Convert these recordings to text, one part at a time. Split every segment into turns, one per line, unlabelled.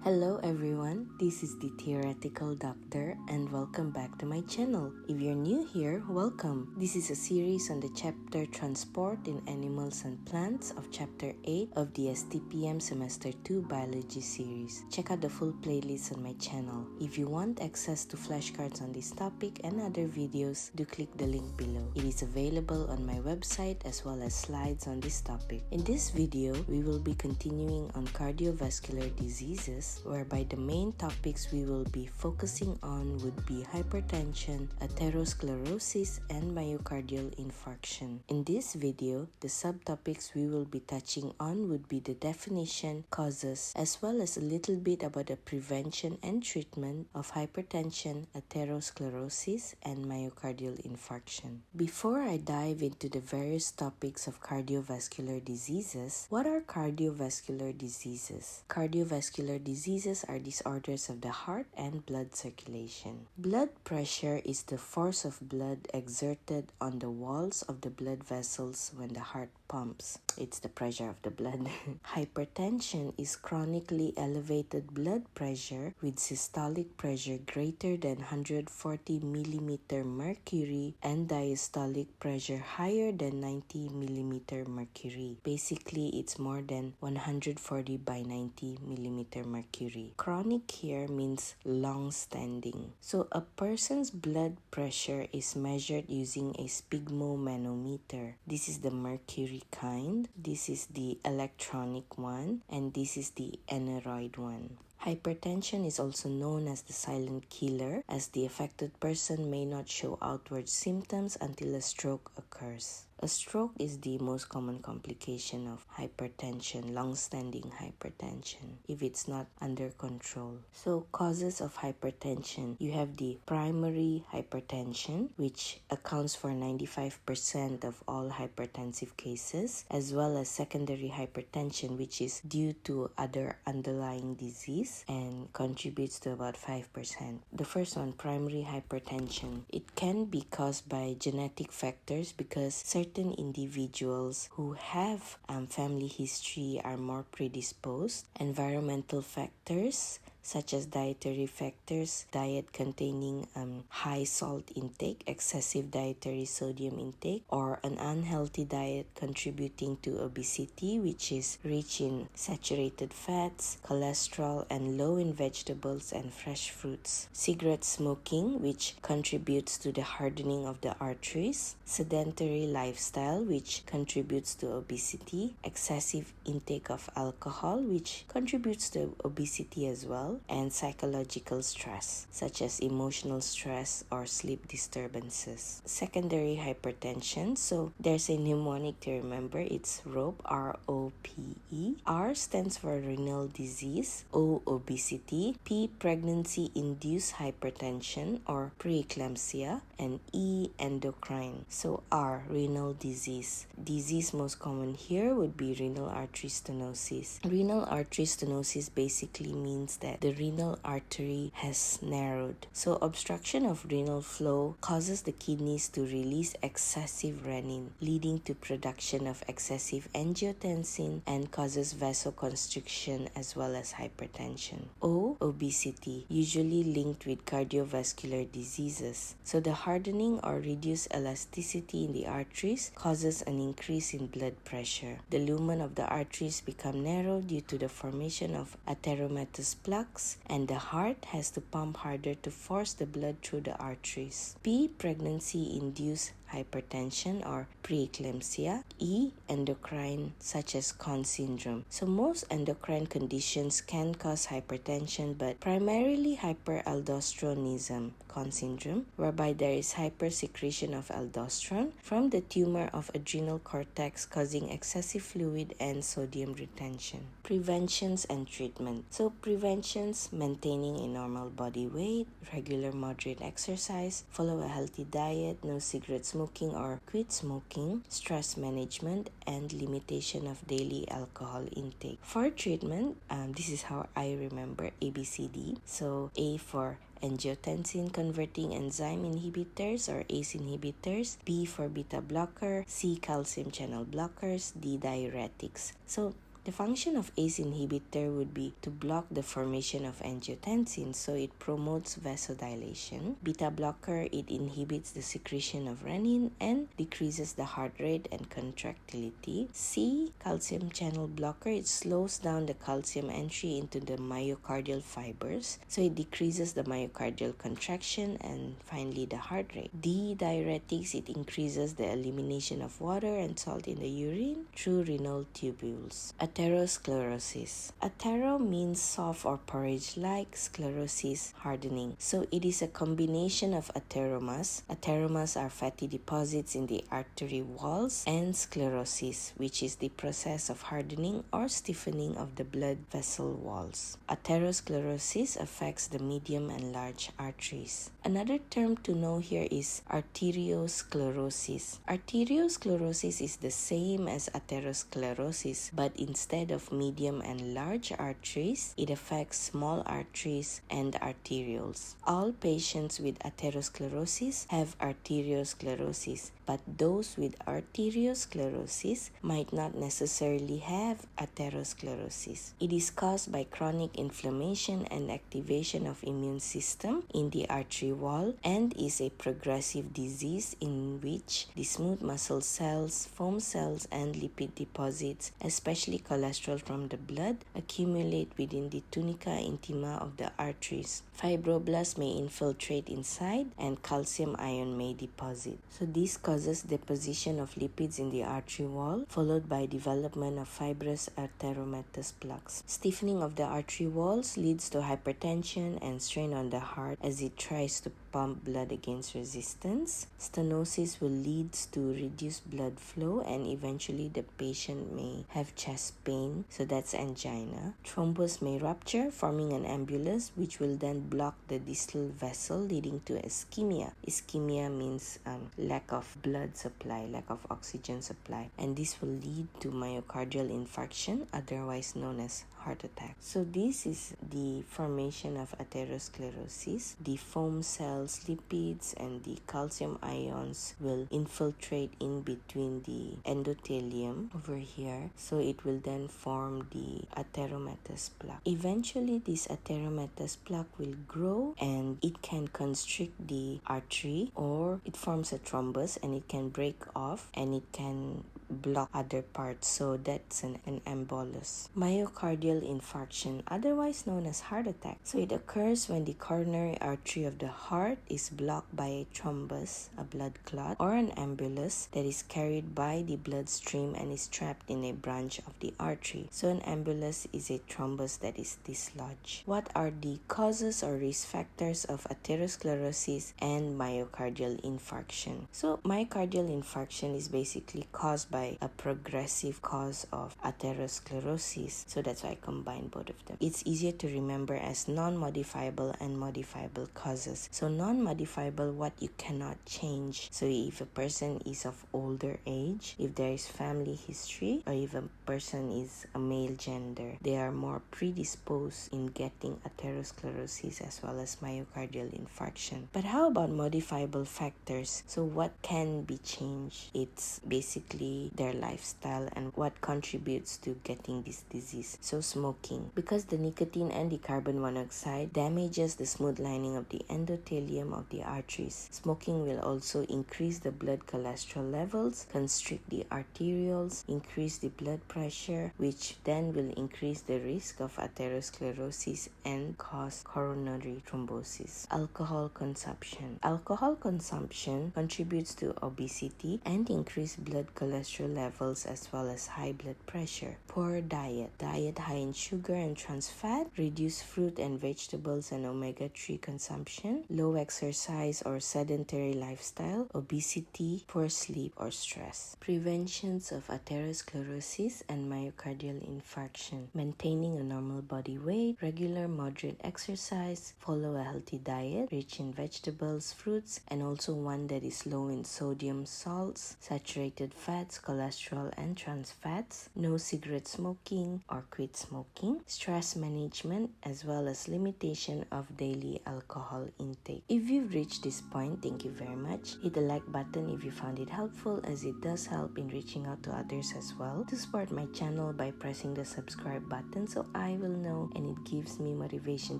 Hello everyone, this is the Theoretical Doctor and welcome back to my channel. If you're new here, welcome. This is a series on the chapter Transport in Animals and Plants of chapter 8 of the STPM Semester 2 Biology series. Check out the full playlist on my channel. If you want access to flashcards on this topic and other videos, do click the link below. It is available on my website as well as slides on this topic. In this video, we will be continuing on cardiovascular diseases, whereby the main topics we will be focusing on would be hypertension, atherosclerosis, and myocardial infarction. In this video, the subtopics we will be touching on would be the definition, causes, as well as a little bit about the prevention and treatment of hypertension, atherosclerosis, and myocardial infarction. Before I dive into the various topics of cardiovascular diseases, what are cardiovascular diseases? Cardiovascular diseases are disorders of the heart and blood circulation. Blood pressure is the force of blood exerted on the walls of the blood vessels when the heart pumps. It's the pressure of the blood. Hypertension is chronically elevated blood pressure with systolic pressure greater than 140 mm mercury and diastolic pressure higher than 90 mm mercury. Basically, it's more than 140 by 90 mm mercury. Chronic here means long-standing. So a person's blood pressure is measured using a sphygmomanometer. This is the mercury kind, this is the electronic one, and this is the aneroid one. Hypertension is also known as the silent killer, as the affected person may not show outward symptoms until a stroke occurs. A stroke is the most common complication of hypertension, long-standing hypertension, if it's not under control. So, causes of hypertension. You have the primary hypertension, which accounts for 95% of all hypertensive cases, as well as secondary hypertension, which is due to other underlying disease and contributes to about 5%. The first one, primary hypertension. It can be caused by genetic factors because certain individuals who have family history are more predisposed. Environmental factors such as dietary factors, diet containing high salt intake, excessive dietary sodium intake, or an unhealthy diet contributing to obesity, which is rich in saturated fats, cholesterol, and low in vegetables and fresh fruits. Cigarette smoking, which contributes to the hardening of the arteries. Sedentary lifestyle, which contributes to obesity. Excessive intake of alcohol, which contributes to obesity as well. And psychological stress, such as emotional stress or sleep disturbances. Secondary hypertension, so there's a mnemonic to remember. It's ROPE, R-O-P-E. R stands for renal disease, O, obesity, P, pregnancy-induced hypertension or preeclampsia, and E, endocrine. So R, renal disease. Disease most common here would be renal artery stenosis. Renal artery stenosis basically means that the renal artery has narrowed. So obstruction of renal flow causes the kidneys to release excessive renin, leading to production of excessive angiotensin and causes vasoconstriction as well as hypertension. O, obesity, usually linked with cardiovascular diseases. So the hardening or reduced elasticity in the arteries causes an increase in blood pressure. The lumen of the arteries become narrow due to the formation of atheromatous plaques, and the heart has to pump harder to force the blood through the arteries. P, pregnancy-induced hypertension or preeclampsia. E, endocrine, such as Conn syndrome. So most endocrine conditions can cause hypertension, but primarily hyperaldosteronism, Conn syndrome, whereby there is hypersecretion of aldosterone from the tumor of adrenal cortex causing excessive fluid and sodium retention. Preventions and treatment. So preventions, maintaining a normal body weight, regular moderate exercise, follow a healthy diet, no cigarette smoking or quit smoking, stress management, and limitation of daily alcohol intake. For treatment, this is how I remember ABCD. So A for angiotensin converting enzyme inhibitors or ACE inhibitors, B for beta blocker, C calcium channel blockers, D diuretics. So The function of ACE inhibitor would be to block the formation of angiotensin, so it promotes vasodilation. Beta blocker, it inhibits the secretion of renin and decreases the heart rate and contractility. C, calcium channel blocker, it slows down the calcium entry into the myocardial fibers, so it decreases the myocardial contraction and finally the heart rate. D, diuretics, it increases the elimination of water and salt in the urine through renal tubules. Atherosclerosis. Athero means soft or porridge-like, sclerosis, hardening. So it is a combination of atheromas. Atheromas are fatty deposits in the artery walls, and sclerosis, which is the process of hardening or stiffening of the blood vessel walls. Atherosclerosis affects the medium and large arteries. Another term to know here is arteriosclerosis. Arteriosclerosis is the same as atherosclerosis, but instead of medium and large arteries, it affects small arteries and arterioles. All patients with atherosclerosis have arteriosclerosis, but those with arteriosclerosis might not necessarily have atherosclerosis. It is caused by chronic inflammation and activation of immune system in the artery wall and is a progressive disease in which the smooth muscle cells, foam cells, and lipid deposits, especially cholesterol from the blood, accumulate within the tunica intima of the arteries. Fibroblasts may infiltrate inside and calcium ion may deposit. So this causes deposition of lipids in the artery wall, followed by development of fibrous atheromatous plaques. Stiffening of the artery walls leads to hypertension and strain on the heart as it tries to pump blood against resistance. Stenosis will lead to reduced blood flow and eventually the patient may have chest pain, so that's angina. Thrombus may rupture, forming an embolus which will then block the distal vessel, leading to ischemia. Ischemia means lack of blood supply, lack of oxygen supply, and this will lead to myocardial infarction, otherwise known as heart attack. So this is the formation of atherosclerosis. The foam cells, lipids, and the calcium ions will infiltrate in between the endothelium over here, so it will then form the atheromatous plaque. Eventually this atheromatous plaque will grow and it can constrict the artery, or it forms a thrombus and it can break off and it can block other parts, so that's an embolus. Myocardial infarction, otherwise known as heart attack. So it occurs when the coronary artery of the heart is blocked by a thrombus, a blood clot, or an embolus that is carried by the bloodstream and is trapped in a branch of the artery. So an embolus is a thrombus that is dislodged. What are the causes or risk factors of atherosclerosis and myocardial infarction? So myocardial infarction is basically caused by a progressive cause of atherosclerosis, so that's why I combine both of them. It's easier to remember as non-modifiable and modifiable causes. So non-modifiable, what you cannot change. So if a person is of older age, if there is family history, or if a person is a male gender, they are more predisposed in getting atherosclerosis as well as myocardial infarction. But how about modifiable factors? So what can be changed? It's basically their lifestyle and what contributes to getting this disease. So smoking, because the nicotine and the carbon monoxide damages the smooth lining of the endothelium of the arteries. Smoking will also increase the blood cholesterol levels, constrict the arterioles, increase the blood pressure, which then will increase the risk of atherosclerosis and cause coronary thrombosis. Alcohol consumption. Alcohol consumption contributes to obesity and increased blood cholesterol levels as well as high blood pressure. Poor diet. Diet high in sugar and trans fat, reduced fruit and vegetables and omega-3 consumption, low exercise or sedentary lifestyle, obesity, poor sleep or stress. Preventions of atherosclerosis and myocardial infarction. Maintaining a normal body weight, regular moderate exercise, follow a healthy diet rich in vegetables, fruits, and also one that is low in sodium, salts, saturated fats, cholesterol and trans fats, no cigarette smoking or quit smoking, stress management, as well as limitation of daily alcohol intake. If you've reached this point, thank you very much. Hit the like button if you found it helpful, as it does help in reaching out to others as well. To support my channel by pressing the subscribe button so I will know, and it gives me motivation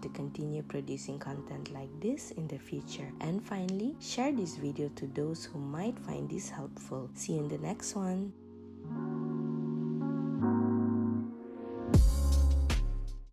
to continue producing content like this in the future. And finally, share this video to those who might find this helpful. See you in the next one.